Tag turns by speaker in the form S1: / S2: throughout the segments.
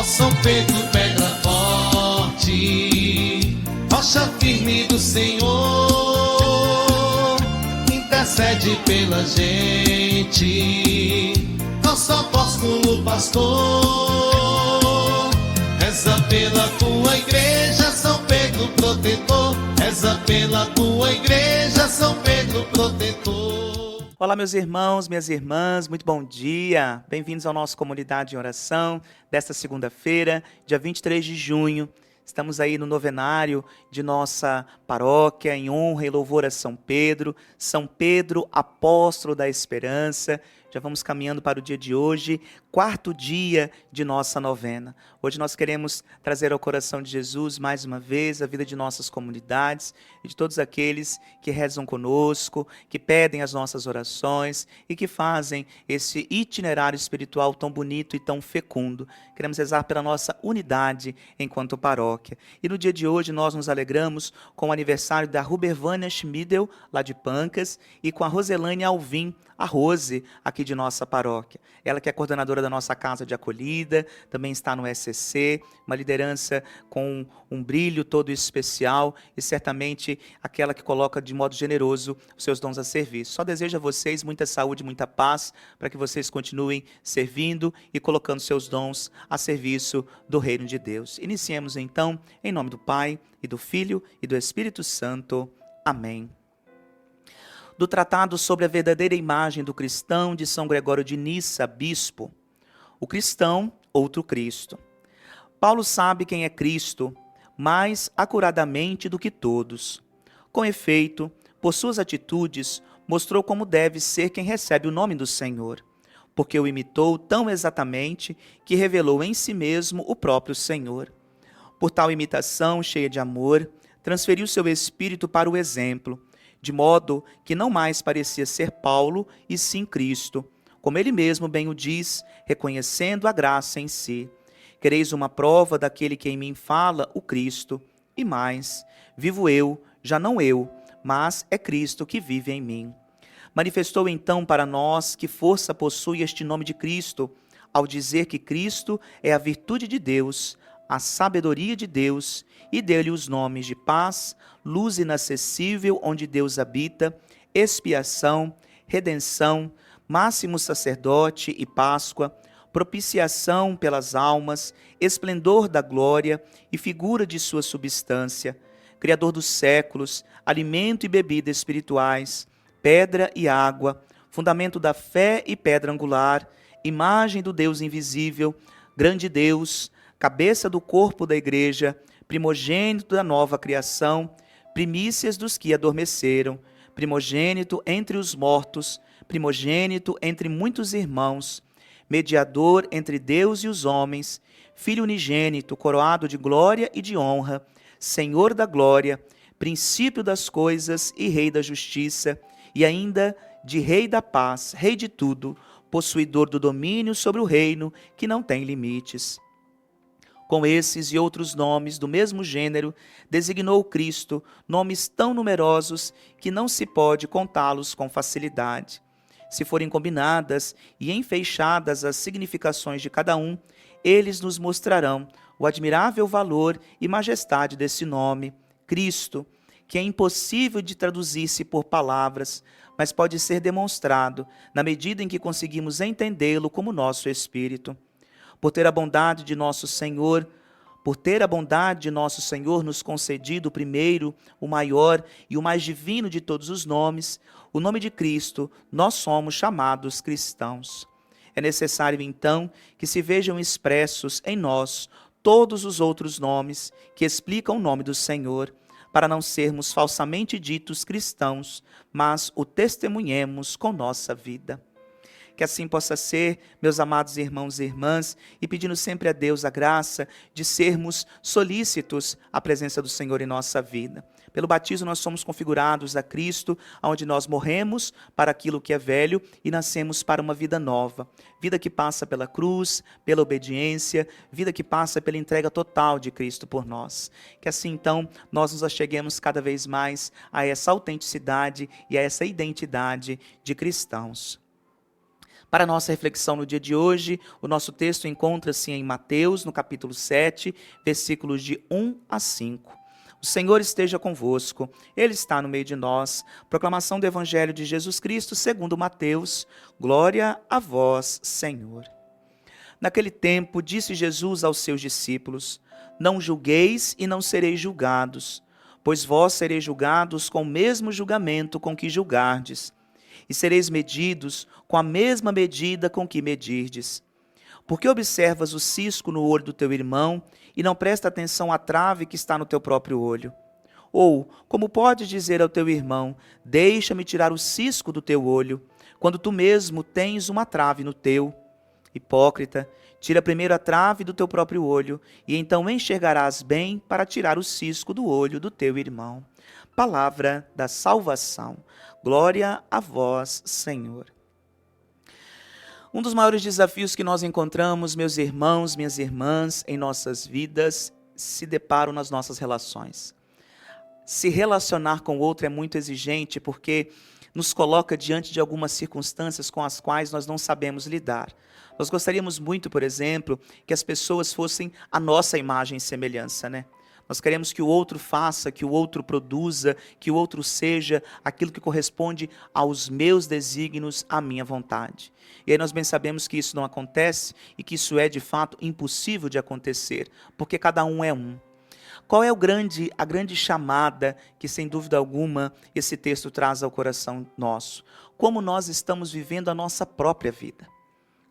S1: Ó São Pedro, pedra forte, rocha firme do Senhor, intercede pela gente. Nosso apóstolo pastor, reza pela tua igreja, São Pedro protetor. Reza pela tua igreja, São Pedro protetor.
S2: Olá, meus irmãos, minhas irmãs, muito bom dia. Bem-vindos ao nosso Comunidade em Oração desta segunda-feira, dia 23 de junho. Estamos aí no novenário de nossa paróquia, em honra e louvor a São Pedro, apóstolo da esperança. Já vamos caminhando para o dia de hoje, quarto dia de nossa novena. Hoje nós queremos trazer ao coração de Jesus, mais uma vez, a vida de nossas comunidades e de todos aqueles que rezam conosco, que pedem as nossas orações e que fazem esse itinerário espiritual tão bonito e tão fecundo. Queremos rezar pela nossa unidade enquanto paróquia. E no dia de hoje nós nos alegramos com o aniversário da Rubervânia Schmidel, lá de Pancas, e com a Roselane Alvim, a Rose, aqui de nossa paróquia. Ela que é coordenadora da nossa casa de acolhida, também está no SCC, uma liderança com um brilho todo especial e certamente aquela que coloca de modo generoso os seus dons a serviço. Só desejo a vocês muita saúde, muita paz, para que vocês continuem servindo e colocando seus dons a serviço do reino de Deus. Iniciemos então, em nome do Pai, e do Filho, e do Espírito Santo. Amém. Do Tratado sobre a Verdadeira Imagem do Cristão, de São Gregório de Nissa, Bispo. O cristão, outro Cristo. Paulo sabe quem é Cristo, mais acuradamente do que todos. Com efeito, por suas atitudes, mostrou como deve ser quem recebe o nome do Senhor, porque o imitou tão exatamente que revelou em si mesmo o próprio Senhor. Por tal imitação cheia de amor, transferiu seu espírito para o exemplo, de modo que não mais parecia ser Paulo, e sim Cristo, como ele mesmo bem o diz, reconhecendo a graça em si. Quereis uma prova daquele que em mim fala, o Cristo, e mais, vivo eu, já não eu, mas é Cristo que vive em mim. Manifestou então para nós que força possui este nome de Cristo, ao dizer que Cristo é a virtude de Deus, a sabedoria de Deus, e deu-lhe os nomes de paz, luz inacessível onde Deus habita, expiação, redenção, máximo sacerdote e Páscoa, propiciação pelas almas, esplendor da glória e figura de sua substância, Criador dos séculos, alimento e bebida espirituais, pedra e água, fundamento da fé e pedra angular, imagem do Deus invisível, grande Deus, cabeça do corpo da igreja, primogênito da nova criação, primícias dos que adormeceram, primogênito entre os mortos, primogênito entre muitos irmãos, mediador entre Deus e os homens, filho unigênito, coroado de glória e de honra, Senhor da glória, princípio das coisas e rei da justiça, e ainda de rei da paz, rei de tudo, possuidor do domínio sobre o reino que não tem limites. Com esses e outros nomes do mesmo gênero, designou Cristo nomes tão numerosos que não se pode contá-los com facilidade. Se forem combinadas e enfeixadas as significações de cada um, eles nos mostrarão o admirável valor e majestade desse nome, Cristo, que é impossível de traduzir-se por palavras, mas pode ser demonstrado na medida em que conseguimos entendê-lo como nosso Espírito. Por ter a bondade de nosso Senhor nos concedido o primeiro, o maior e o mais divino de todos os nomes, o nome de Cristo, nós somos chamados cristãos. É necessário, então, que se vejam expressos em nós todos os outros nomes que explicam o nome do Senhor, para não sermos falsamente ditos cristãos, mas o testemunhemos com nossa vida. Que assim possa ser, meus amados irmãos e irmãs, e pedindo sempre a Deus a graça de sermos solícitos à presença do Senhor em nossa vida. Pelo batismo nós somos configurados a Cristo, onde nós morremos para aquilo que é velho e nascemos para uma vida nova. Vida que passa pela cruz, pela obediência, vida que passa pela entrega total de Cristo por nós. Que assim então nós nos acheguemos cada vez mais a essa autenticidade e a essa identidade de cristãos. Para a nossa reflexão no dia de hoje, o nosso texto encontra-se em Mateus, no capítulo 7, versículos de 1 a 5. O Senhor esteja convosco, Ele está no meio de nós. Proclamação do Evangelho de Jesus Cristo segundo Mateus. Glória a vós, Senhor. Naquele tempo, disse Jesus aos seus discípulos: Não julgueis e não sereis julgados, pois vós sereis julgados com o mesmo julgamento com que julgardes, e sereis medidos com a mesma medida com que medirdes. Porque observas o cisco no olho do teu irmão e não presta atenção à trave que está no teu próprio olho? Ou, como podes dizer ao teu irmão: Deixa-me tirar o cisco do teu olho, quando tu mesmo tens uma trave no teu? Hipócrita, tira primeiro a trave do teu próprio olho, e então enxergarás bem para tirar o cisco do olho do teu irmão. Palavra da salvação. Glória a vós, Senhor. Um dos maiores desafios que nós encontramos, meus irmãos, minhas irmãs, em nossas vidas, se deparam nas nossas relações. Se relacionar com o outro é muito exigente porque nos coloca diante de algumas circunstâncias com as quais nós não sabemos lidar. Nós gostaríamos muito, por exemplo, que as pessoas fossem a nossa imagem e semelhança, né? Nós queremos que o outro faça, que o outro produza, que o outro seja aquilo que corresponde aos meus desígnios, à minha vontade. E aí nós bem sabemos que isso não acontece e que isso é de fato impossível de acontecer, porque cada um é um. Qual é a grande chamada que, sem dúvida alguma, esse texto traz ao coração nosso? Como nós estamos vivendo a nossa própria vida?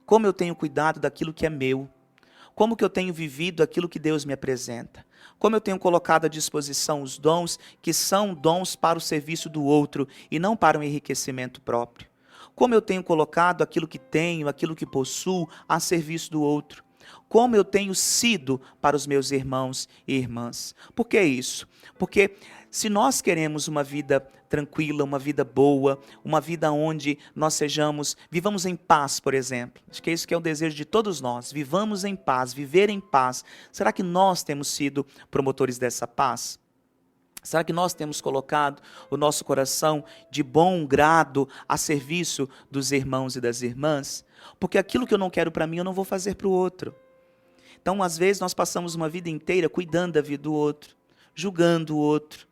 S2: Como eu tenho cuidado daquilo que é meu? Como que eu tenho vivido aquilo que Deus me apresenta? Como eu tenho colocado à disposição os dons que são dons para o serviço do outro e não para o enriquecimento próprio? Como eu tenho colocado aquilo que tenho, aquilo que possuo a serviço do outro? Como eu tenho sido para os meus irmãos e irmãs? Por que isso? Porque se nós queremos uma vida tranquila, uma vida boa, uma vida onde nós vivamos em paz, por exemplo. Acho que é isso que é o desejo de todos nós, vivamos em paz, viver em paz. Será que nós temos sido promotores dessa paz? Será que nós temos colocado o nosso coração de bom grado a serviço dos irmãos e das irmãs? Porque aquilo que eu não quero para mim, eu não vou fazer para o outro. Então, às vezes, nós passamos uma vida inteira cuidando da vida do outro, julgando o outro,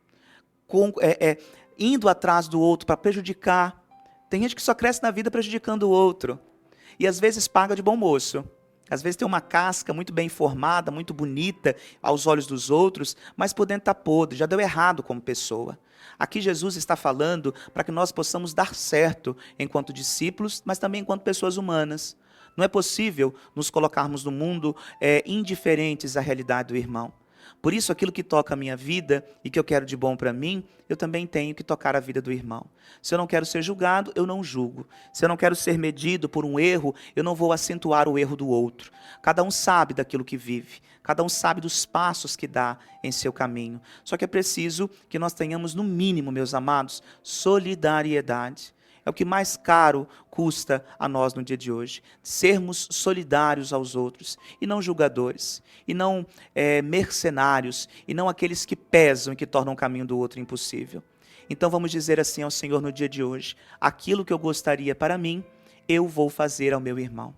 S2: indo atrás do outro para prejudicar. Tem gente que só cresce na vida prejudicando o outro. E às vezes paga de bom moço. Às vezes tem uma casca muito bem formada, muito bonita aos olhos dos outros, mas por dentro está podre, já deu errado como pessoa. Aqui Jesus está falando para que nós possamos dar certo enquanto discípulos, mas também enquanto pessoas humanas. Não é possível nos colocarmos no mundo indiferentes à realidade do irmão. Por isso, aquilo que toca a minha vida e que eu quero de bom para mim, eu também tenho que tocar a vida do irmão. Se eu não quero ser julgado, eu não julgo. Se eu não quero ser medido por um erro, eu não vou acentuar o erro do outro. Cada um sabe daquilo que vive. Cada um sabe dos passos que dá em seu caminho. Só que é preciso que nós tenhamos, no mínimo, meus amados, solidariedade. É o que mais caro custa a nós no dia de hoje. Sermos solidários aos outros, e não julgadores, e não mercenários, e não aqueles que pesam e que tornam o caminho do outro impossível. Então vamos dizer assim ao Senhor no dia de hoje: aquilo que eu gostaria para mim, eu vou fazer ao meu irmão.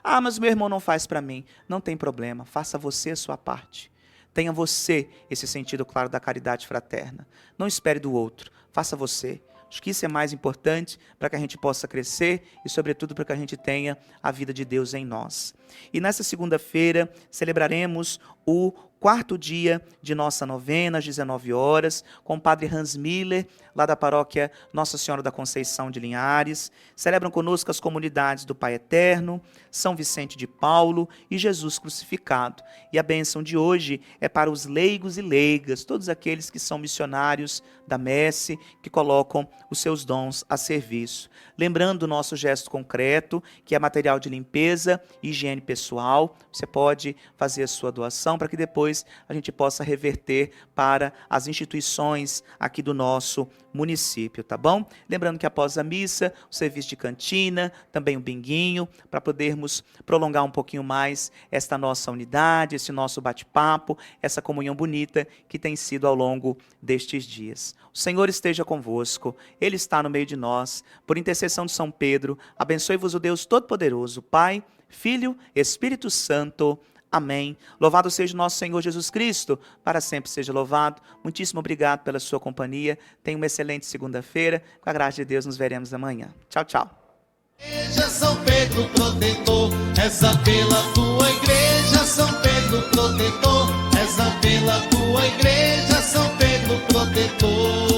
S2: Ah, mas meu irmão não faz para mim. Não tem problema, faça você a sua parte. Tenha você esse sentido claro da caridade fraterna. Não espere do outro, faça você. Acho que isso é mais importante para que a gente possa crescer e, sobretudo, para que a gente tenha a vida de Deus em nós. E nessa segunda-feira celebraremos o quarto dia de nossa novena, às 19 horas, com o Padre Hans Miller, lá da paróquia Nossa Senhora da Conceição de Linhares. Celebram conosco as comunidades do Pai Eterno, São Vicente de Paulo e Jesus Crucificado. E a bênção de hoje é para os leigos e leigas, todos aqueles que são missionários da messe, que colocam os seus dons a serviço. Lembrando o nosso gesto concreto, que é material de limpeza e higiene pessoal. Você pode fazer a sua doação para que depois depois a gente possa reverter para as instituições aqui do nosso município, tá bom? Lembrando que após a missa, o serviço de cantina, também um binguinho, para podermos prolongar um pouquinho mais esta nossa unidade, esse nosso bate-papo, essa comunhão bonita que tem sido ao longo destes dias. O Senhor esteja convosco, Ele está no meio de nós. Por intercessão de São Pedro, abençoe-vos o Deus Todo-Poderoso, Pai, Filho, Espírito Santo. Amém. Louvado seja o nosso Senhor Jesus Cristo, para sempre seja louvado. Muitíssimo obrigado pela sua companhia. Tenha uma excelente segunda-feira. Com a graça de Deus, nos veremos amanhã. Tchau, tchau.
S1: Igreja São Pedro protetor, reza pela tua igreja, São Pedro protetor, reza pela tua igreja, São Pedro protetor.